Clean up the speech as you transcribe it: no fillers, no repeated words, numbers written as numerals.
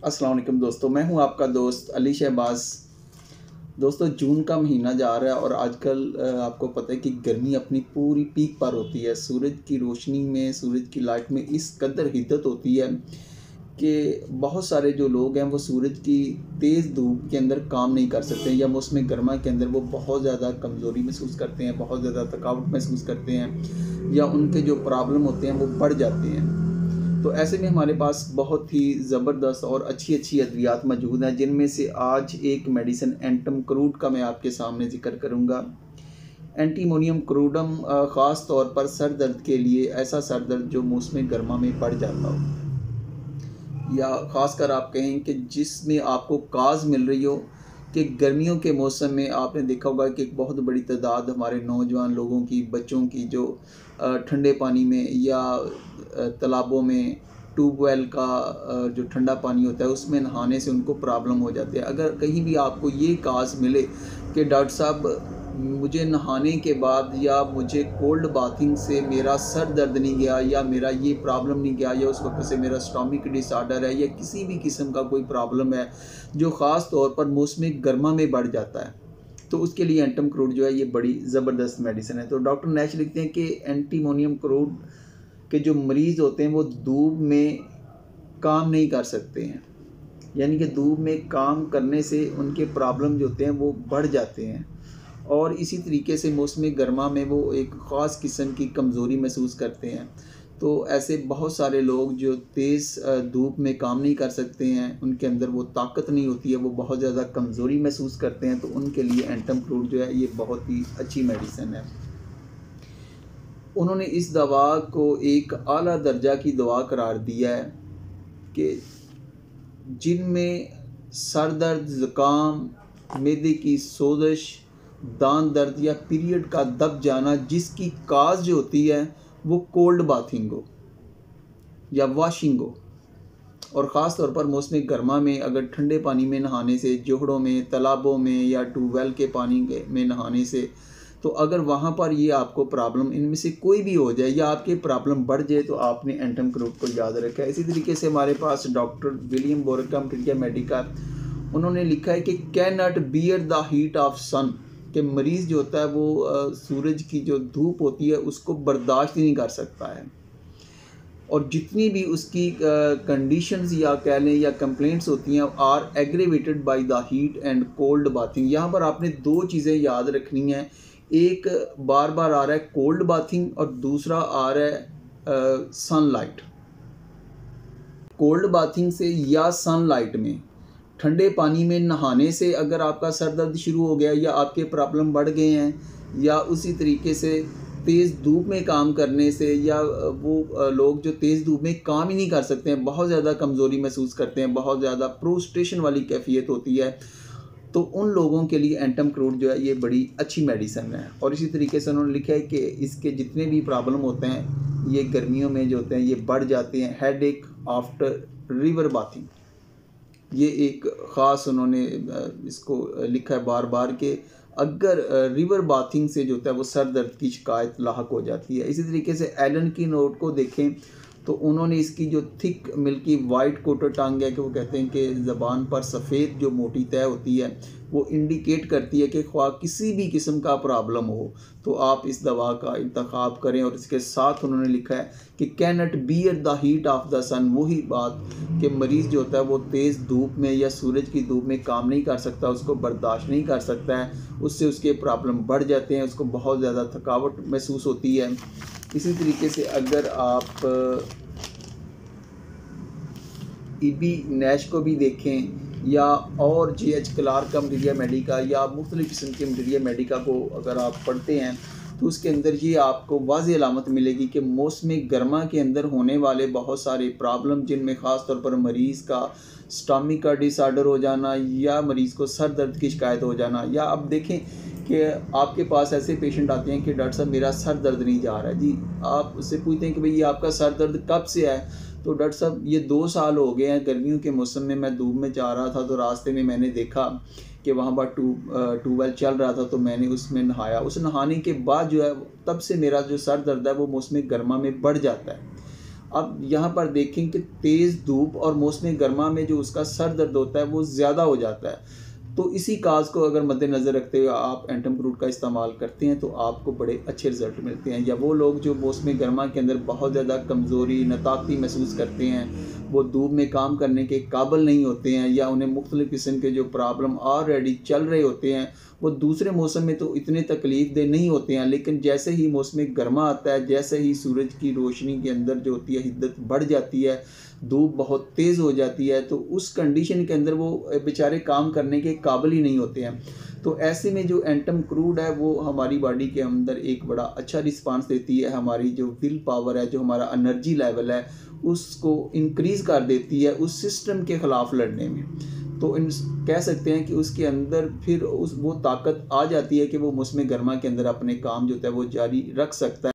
अस्सलाम वालेकुम दोस्तों, मैं हूं आपका दोस्त अली शहबाज। दोस्तों, जून का महीना जा रहा है और आजकल आपको पता है कि गर्मी अपनी पूरी पीक पर होती है। सूरज की रोशनी में, सूरज की लाइट में इस कदर हिद्दत होती है कि बहुत सारे जो लोग हैं वो सूरज की तेज़ धूप के अंदर काम नहीं कर सकते, या मौसम गर्मा के अंदर वो बहुत ज़्यादा कमज़ोरी महसूस करते हैं, बहुत ज़्यादा थकावट महसूस करते हैं, या उनके जो प्रॉब्लम होते हैं वो बढ़ जाते हैं। तो ऐसे में हमारे पास बहुत ही ज़बरदस्त और अच्छी अच्छी अद्वियात मौजूद हैं, जिनमें से आज एक मेडिसिन एंटम क्रूड का मैं आपके सामने ज़िक्र करूँगा। एंटीमोनियम क्रूडम ख़ास तौर पर सर दर्द के लिए, ऐसा सर दर्द जो मौसम गर्मा में बढ़ जाता हो, या ख़ासकर आप कहें कि जिसमें आपको काज़ मिल रही हो कि गर्मियों के मौसम में आपने देखा होगा कि एक बहुत बड़ी तादाद हमारे नौजवान लोगों की, बच्चों की जो ठंडे पानी में या तालाबों में ट्यूबवेल का जो ठंडा पानी होता है उसमें नहाने से उनको प्रॉब्लम हो जाती है। अगर कहीं भी आपको ये काज़ मिले कि डॉक्टर साहब मुझे नहाने के बाद या मुझे कोल्ड बाथिंग से मेरा सर दर्द नहीं गया, या मेरा ये प्रॉब्लम नहीं गया, या उस वक्त से मेरा स्टोमिक डिसऑर्डर है, या किसी भी किस्म का कोई प्रॉब्लम है जो ख़ास तौर पर मौसम गर्मा में बढ़ जाता है, तो उसके लिए एंटम क्रूड जो है ये बड़ी ज़बरदस्त मेडिसिन है। तो डॉक्टर नैश लिखते हैं कि एंटीमोनियम क्रूड के जो मरीज़ होते हैं वो धूप में काम नहीं कर सकते हैं, यानी कि धूप में काम करने से उनके प्रॉब्लम जो होते हैं वो बढ़ जाते हैं, और इसी तरीके से मौसम गर्मा में वो एक ख़ास किस्म की कमज़ोरी महसूस करते हैं। तो ऐसे बहुत सारे लोग जो तेज़ धूप में काम नहीं कर सकते हैं, उनके अंदर वो ताकत नहीं होती है, वो बहुत ज़्यादा कमज़ोरी महसूस करते हैं, तो उनके लिए एंटम क्रूड जो है ये बहुत ही अच्छी मेडिसिन है। उन्होंने इस दवा को एक आला दर्जा की दवा करार दिया है कि जिनमें सर दर्द, ज़ुकाम, मैदे की सोजिश, दांत दर्द या पीरियड का दब जाना, जिसकी काज जो होती है वो कोल्ड बाथिंग हो या वॉशिंग हो, और ख़ास तौर पर मौसम गर्मा में अगर ठंडे पानी में नहाने से, जोहड़ों में, तालाबों में या ट्यूबवेल के पानी में नहाने से, तो अगर वहाँ पर ये आपको प्रॉब्लम इनमें से कोई भी हो जाए या आपके प्रॉब्लम बढ़ जाए तो आपने एंटम क्रूड को याद रखा है। इसी तरीके से हमारे पास डॉक्टर विलियम बोरकम इंडिया मेडिका, उन्होंने लिखा है कि can not bear the heat of sun, कि मरीज़ जो होता है वो सूरज की जो धूप होती है उसको बर्दाश्त ही नहीं कर सकता है, और जितनी भी उसकी कंडीशंस या कह लें या कंप्लेंट्स होती हैं are aggravated by the heat and cold bathing. यहाँ पर आपने दो चीज़ें याद रखनी हैं, एक बार बार आ रहा है कोल्ड बाथिंग और दूसरा आ रहा है सनलाइट। कोल्ड बाथिंग से या सनलाइट में, ठंडे पानी में नहाने से अगर आपका सर दर्द शुरू हो गया या आपके प्रॉब्लम बढ़ गए हैं, या उसी तरीके से तेज़ धूप में काम करने से, या वो लोग जो तेज़ धूप में काम ही नहीं कर सकते हैं, बहुत ज़्यादा कमज़ोरी महसूस करते हैं, बहुत ज़्यादा प्रोस्ट्रेशन वाली कैफियत होती है, तो उन लोगों के लिए एंटम क्रूड जो है ये बड़ी अच्छी मेडिसिन है। और इसी तरीके से उन्होंने लिखा है कि इसके जितने भी प्रॉब्लम होते हैं ये गर्मियों में जो होते हैं ये बढ़ जाते हैं। हेडेक आफ्टर रिवर बाथिंग, ये एक ख़ास उन्होंने इसको लिखा है बार बार कि अगर रिवर बाथिंग से जो होता है वो सर दर्द की शिकायत लाहक हो जाती है। इसी तरीके से एलन की नोट को देखें तो उन्होंने इसकी जो थिक मिल्की वाइट कोटर टंग है, कि वो कहते हैं कि ज़बान पर सफ़ेद जो मोटी तय होती है वो इंडिकेट करती है कि ख्वाह किसी भी किस्म का प्रॉब्लम हो तो आप इस दवा का इंतखाब करें। और इसके साथ उन्होंने लिखा है कि can not bear the heat of the sun, वही बात कि मरीज़ जो होता है वो तेज़ धूप में या सूरज की धूप में काम नहीं कर सकता, उसको बर्दाश्त नहीं कर सकता है, उससे उसके प्रॉब्लम बढ़ जाते हैं, उसको बहुत ज़्यादा थकावट महसूस होती है। इसी तरीके से अगर आप ईबी नैश को भी देखें, या और जी.एच. क्लार्क का मटीरिया मेडिका, या मुख्तलिफ़ किस्म के मटीरिया मेडिका को अगर आप पढ़ते हैं तो उसके अंदर ये आपको वाज़ेह अलामत मिलेगी कि मौसम गर्मा के अंदर होने वाले बहुत सारे प्रॉब्लम, जिनमें ख़ास तौर पर मरीज़ का स्टोमिक का डिसऑर्डर हो जाना, या मरीज़ को सर दर्द की शिकायत हो जाना, या अब देखें कि आपके पास ऐसे पेशेंट आते हैं कि डॉक्टर साहब मेरा सर दर्द नहीं जा रहा है जी, आप उससे पूछते हैं कि भाई ये आपका सर दर्द कब से है, तो डॉक्टर साहब ये 2 साल हो गए हैं, गर्मियों के मौसम में मैं धूप में जा रहा था तो रास्ते में मैंने देखा कि वहाँ पर ट्यूबवेल चल रहा था तो मैंने उसमें नहाया, उस नहाने के बाद जो है तब से मेरा जो सर दर्द है वो मौसम गर्मा में बढ़ जाता है। अब यहाँ पर देखें कि तेज़ धूप और मौसम गर्मा में जो उसका सर दर्द होता है वो ज़्यादा हो जाता है। तो इसी काज को अगर मद्देनज़र रखते हुए आप एंटम क्रूड का इस्तेमाल करते हैं तो आपको बड़े अच्छे रिज़ल्ट मिलते हैं। या वो लोग जो मौसम गर्मा के अंदर बहुत ज़्यादा कमज़ोरी, नताकती महसूस करते हैं, वो धूप में काम करने के काबिल नहीं होते हैं, या उन्हें मुख्तलिफ़ किस्म के जो प्रॉब्लम ऑलरेडी चल रहे होते हैं, वो दूसरे मौसम में तो इतने तकलीफ़ देह नहीं होते हैं, लेकिन जैसे ही मौसम गर्मा आता है, जैसे ही सूरज की रोशनी के अंदर जो होती है हिद्दत बढ़ जाती है, धूप बहुत तेज़ हो जाती है, तो उस कंडीशन के अंदर वो बेचारे काम करने के काबिल ही नहीं होते हैं। तो ऐसे में जो एंटम क्रूड है वो हमारी बॉडी के अंदर एक बड़ा अच्छा रिस्पांस देती है। हमारी जो विल पावर है, जो हमारा एनर्जी लेवल है, उसको इंक्रीज़ कर देती है उस सिस्टम के ख़िलाफ़ लड़ने में। तो इन कह सकते हैं कि उसके अंदर फिर वो ताकत आ जाती है कि वो मौसम गर्मा के अंदर अपने काम जो होता है वो जारी रख सकता है।